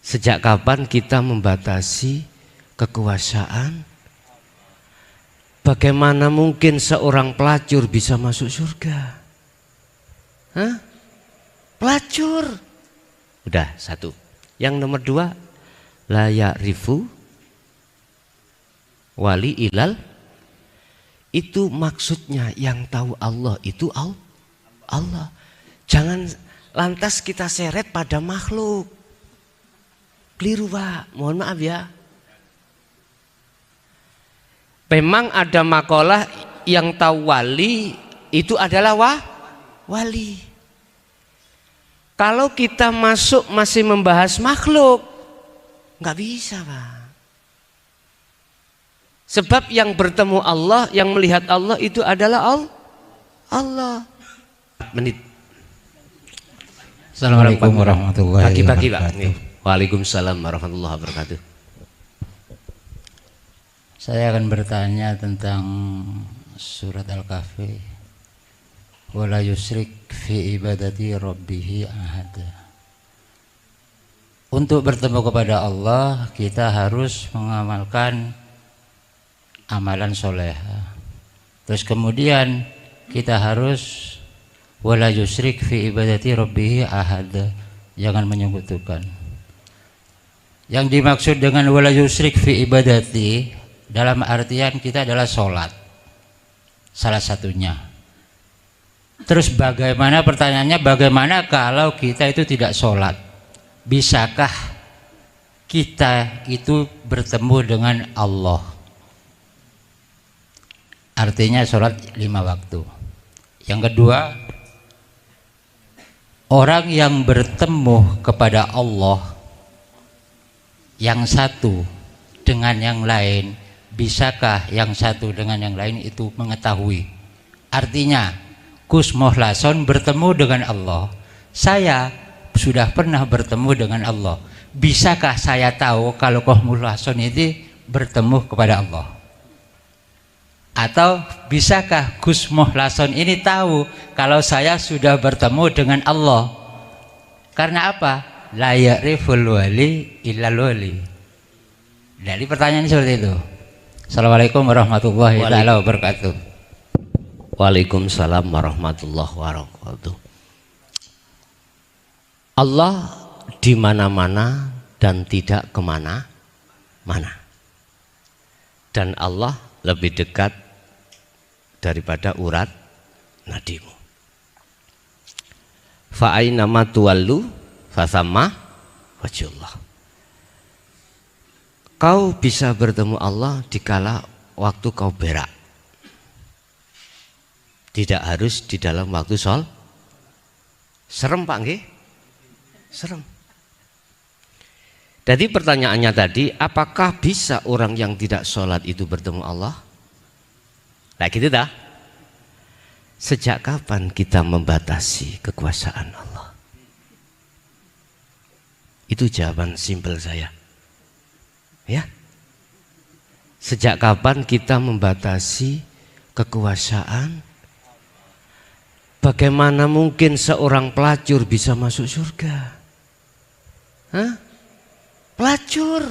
Sejak kapan kita membatasi kekuasaan? Bagaimana mungkin seorang pelacur bisa masuk surga? Hah? Pelacur. Udah satu. Yang nomor dua, la ya'rifu wali ilal. Itu maksudnya yang tahu Allah itu Allah. Jangan lantas kita seret pada makhluk. Keliru Pak, mohon maaf ya. Memang ada makalah yang tahu wali itu adalah wali. Kalau kita masuk masih membahas makhluk, nggak bisa Pak. Sebab yang bertemu Allah, yang melihat Allah itu adalah Allah. Menit. Assalamualaikum warahmatullahi Bagi-bagi wabarakatuh. Pak. Waalaikumsalam warahmatullahi wabarakatuh. Saya akan bertanya tentang surat Al-Kahfi. Wala yusrik fi ibadati rabbih ahada. Untuk bertemu kepada Allah, kita harus mengamalkan amalan soleha. Terus kemudian kita harus wala yusrik fi ibadati rabbih ahada. Jangan menyekutukan. Yang dimaksud dengan wala yusrik fi ibadati dalam artian kita adalah sholat, salah satunya. Terus bagaimana, pertanyaannya bagaimana kalau kita itu tidak sholat? Bisakah kita itu bertemu dengan Allah? Artinya sholat 5 waktu. Yang kedua, orang yang bertemu kepada Allah yang satu dengan yang lain, bisakah yang satu dengan yang lain itu mengetahui? Artinya Gus Mohlason bertemu dengan Allah, saya sudah pernah bertemu dengan Allah, bisakah saya tahu kalau Gus Mohlason itu bertemu kepada Allah? Atau bisakah Gus Mohlason ini tahu kalau saya sudah bertemu dengan Allah? Karena apa? La ya'riful wali illal wali. Jadi pertanyaan seperti itu. Assalamualaikum warahmatullahi wabarakatuh. Waalaikumsalam warahmatullahi wabarakatuh. Allah di mana-mana dan tidak kemana-mana. Dan Allah lebih dekat daripada urat nadimu. Fa'ainama tuwallu fasamma wajhullah. Kau bisa bertemu Allah dikala waktu kau berak. Tidak harus di dalam waktu sholat. Serem Pak nggih? Serem. Jadi pertanyaannya tadi, apakah bisa orang yang tidak sholat itu bertemu Allah? Nah gitu dah. Sejak kapan kita membatasi kekuasaan Allah? Itu jawaban simpel saya. Ya. Sejak kapan kita membatasi kekuasaan? Bagaimana mungkin seorang pelacur bisa masuk surga? Hah? Pelacur.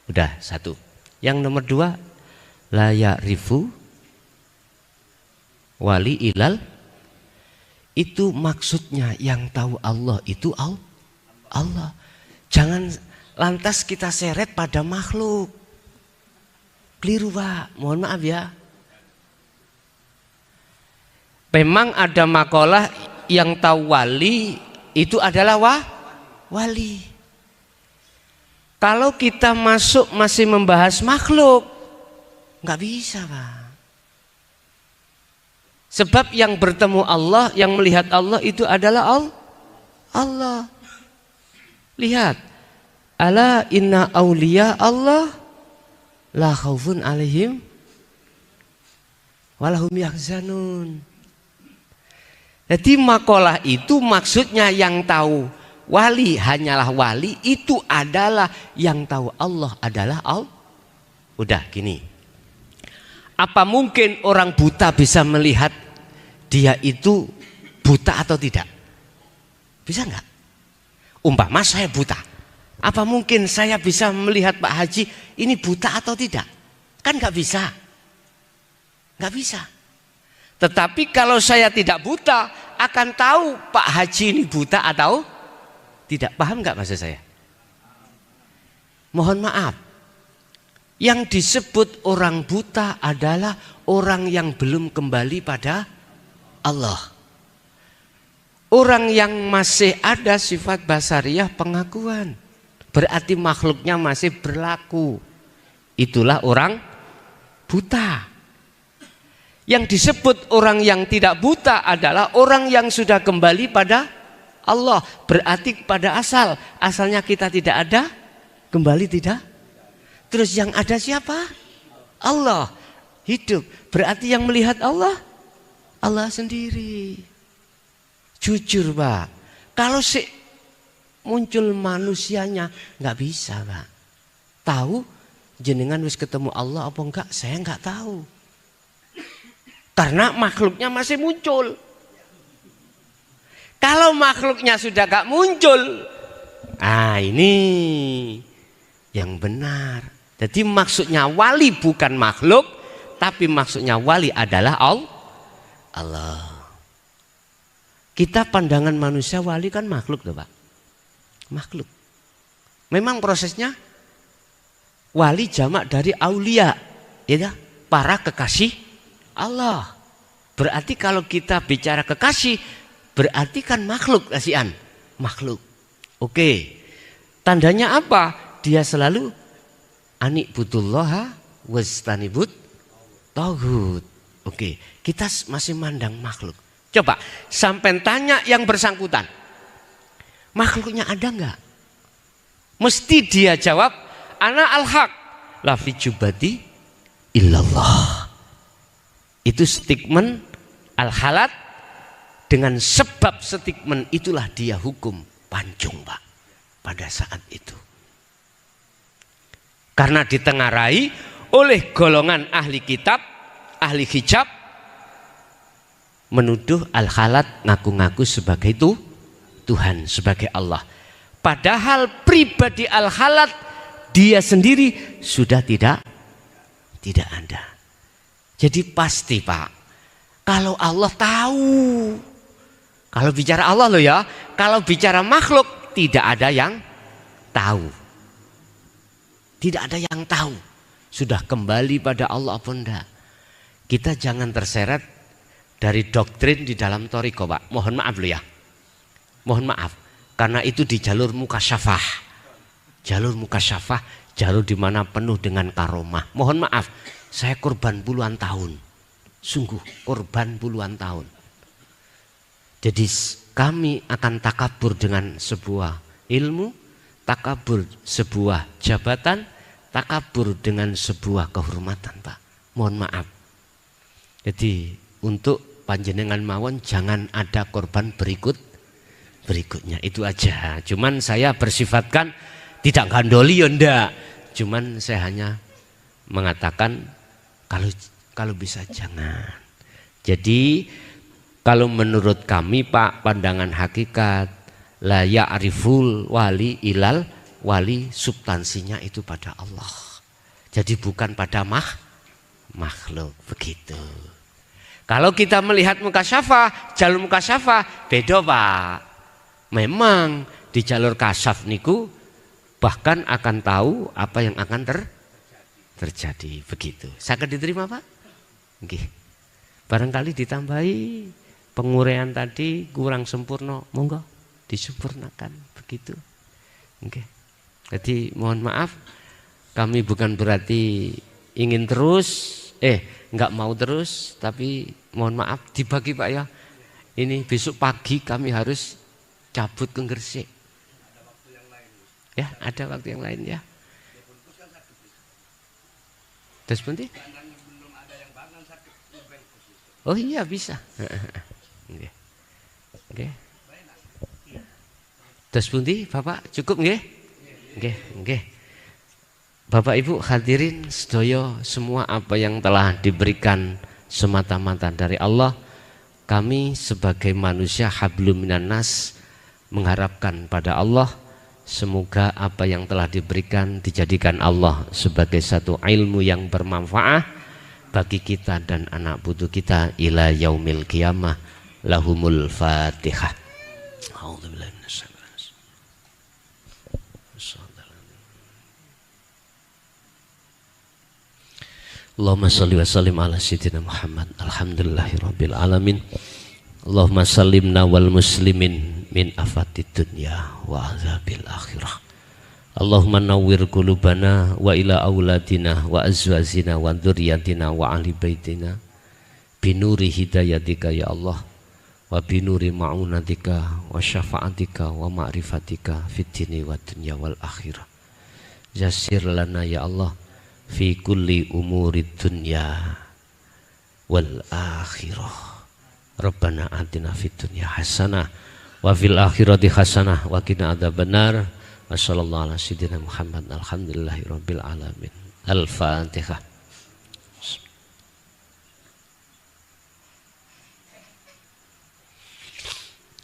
Udah satu. Yang nomor dua, la ya'rifu wali ilal. Itu maksudnya yang tahu Allah itu Allah. Jangan lantas kita seret pada makhluk. Keliru Pak, mohon maaf ya. Memang ada makalah yang tahu wali itu adalah wali. Kalau kita masuk masih membahas makhluk, nggak bisa Pak. Sebab yang bertemu Allah, yang melihat Allah itu adalah Allah. Lihat, ala inna auliya Allah la khaufun alaihim walahum yahzanun. Jadi makalah itu maksudnya yang tahu wali hanyalah wali, itu adalah yang tahu Allah adalah Allah. Udah gini, apa mungkin orang buta bisa melihat dia itu buta atau tidak? Bisa nggak? Umpama saya buta, Apa mungkin saya bisa melihat Pak Haji ini buta atau tidak? Kan nggak bisa. Nggak bisa. Tetapi kalau saya tidak buta, akan tahu Pak Haji ini buta atau tidak. Paham nggak maksud saya? Mohon maaf. Yang disebut orang buta adalah orang yang belum kembali pada Allah. Orang yang masih ada sifat basariyah pengakuan. Berarti makhluknya masih berlaku. Itulah orang buta. Yang disebut orang yang tidak buta adalah orang yang sudah kembali pada Allah. Berarti pada asal. Asalnya kita tidak ada, kembali tidak. Terus yang ada siapa? Allah. Hidup. Berarti yang melihat Allah, Allah sendiri. Jujur Pak. Kalau muncul manusianya, nggak bisa Pak. Tahu jenengan wis ketemu Allah apa enggak? Saya nggak tahu. Karena makhluknya masih muncul. Kalau makhluknya sudah gak muncul, ini yang benar. Jadi maksudnya wali bukan makhluk, tapi maksudnya wali adalah Allah. Kita pandangan manusia wali kan makhluk loh Pak. Makhluk. Memang prosesnya wali jamak dari aulia, ya, para kekasih Allah. Berarti kalau kita bicara kekasih, berarti kan makhluk kasihan. Makhluk. Oke. Tandanya apa? Dia selalu anikbudullaha wastanibut taghut. Oke. Kita masih mandang makhluk. Coba sampai tanya yang bersangkutan. Makhluknya ada enggak? Mesti dia jawab, ana al-haq la fi jubati illallah. Itu statement al-halat, dengan sebab statement itulah dia hukum pancung Pak pada saat itu. Karena ditengarai oleh golongan ahli kitab, ahli hijab, menuduh al-halat ngaku-ngaku sebagai itu Tuhan, sebagai Allah. Padahal pribadi al-halat dia sendiri sudah tidak ada. Jadi pasti Pak, kalau Allah tahu, kalau bicara Allah loh ya, kalau bicara makhluk tidak ada yang tahu. Tidak ada yang tahu. Sudah kembali pada Allah apa enggak. Kita jangan terseret dari doktrin di dalam thariqah Pak. Mohon maaf loh ya. Mohon maaf. Karena itu di jalur mukasyafah. Jalur mukasyafah, jalur di mana penuh dengan karomah. Mohon maaf. Saya korban puluhan tahun, sungguh korban puluhan tahun. Jadi kami akan takabur dengan sebuah ilmu, takabur sebuah jabatan, takabur dengan sebuah kehormatan Pak. Mohon maaf. Jadi untuk panjenengan mawon jangan ada korban berikutnya, itu aja. Cuman saya bersifatkan tidak gandoli ya ndak. Cuman saya hanya mengatakan kalau bisa jangan. Jadi kalau menurut kami Pak, pandangan hakikat la ya'riful wali ilal wali, substansinya itu pada Allah. Jadi bukan pada makhluk, begitu. Kalau kita melihat mukasyafah, jalur mukasyafah beda Pak. Memang di jalur kasyaf niku bahkan akan tahu apa yang akan terjadi, begitu. Saged diterima Pak? Nggih. Barangkali ditambahi penguraian tadi kurang sempurna, monggo disempurnakan, begitu. Nggih. Jadi mohon maaf, kami bukan berarti ingin terus, nggak mau terus, tapi mohon maaf dibagi Pak ya. Ini besok pagi kami harus cabut ke Gresik. Ya, ada waktu yang lain ya. Terus penting? Oh iya bisa. Oke. Oke. Terus pundi Bapak cukup nggih? Nggih, nggih. Bapak Ibu hadirin sedaya, semua apa yang telah diberikan semata-mata dari Allah. Kami sebagai manusia hablum minan nas mengharapkan pada Allah semoga apa yang telah diberikan dijadikan Allah sebagai satu ilmu yang bermanfaat bagi kita dan anak putu kita ila yaumil qiyamah. Lahumul Fatihah. Allahumma salli wa sallim ala sayyidina Muhammad. Alhamdulillahirabbil alamin. Allahumma sallimna wal muslimin min afatid dunya wa azabil akhirah. Allahumma nawwir qulubana wa ila auladina wa azwajina wa dzurriyyatina wa ahli baitina binuri hidayatika ya Allah wa binuri ma'unatika wa syafa'atika wa ma'rifatika fid dini wa dunya wal akhirah. Yassir lana ya Allah fi kulli umurid dunya wal akhirah. Rabbana atina fid dunya hasanah wa fil akhirati hasanah wa qina adzabannar. Wa sallallahu ala sayyidina Muhammad. Alhamdulillahirabbil alamin. Al-Fatihah.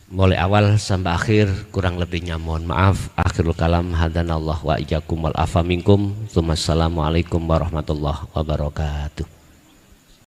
Mulai awal sampai akhir kurang lebihnya mohon maaf. Akhirul kalam hadanallah wa iyyakum wal afa minkum. Assalamualaikum warahmatullahi wabarakatuh.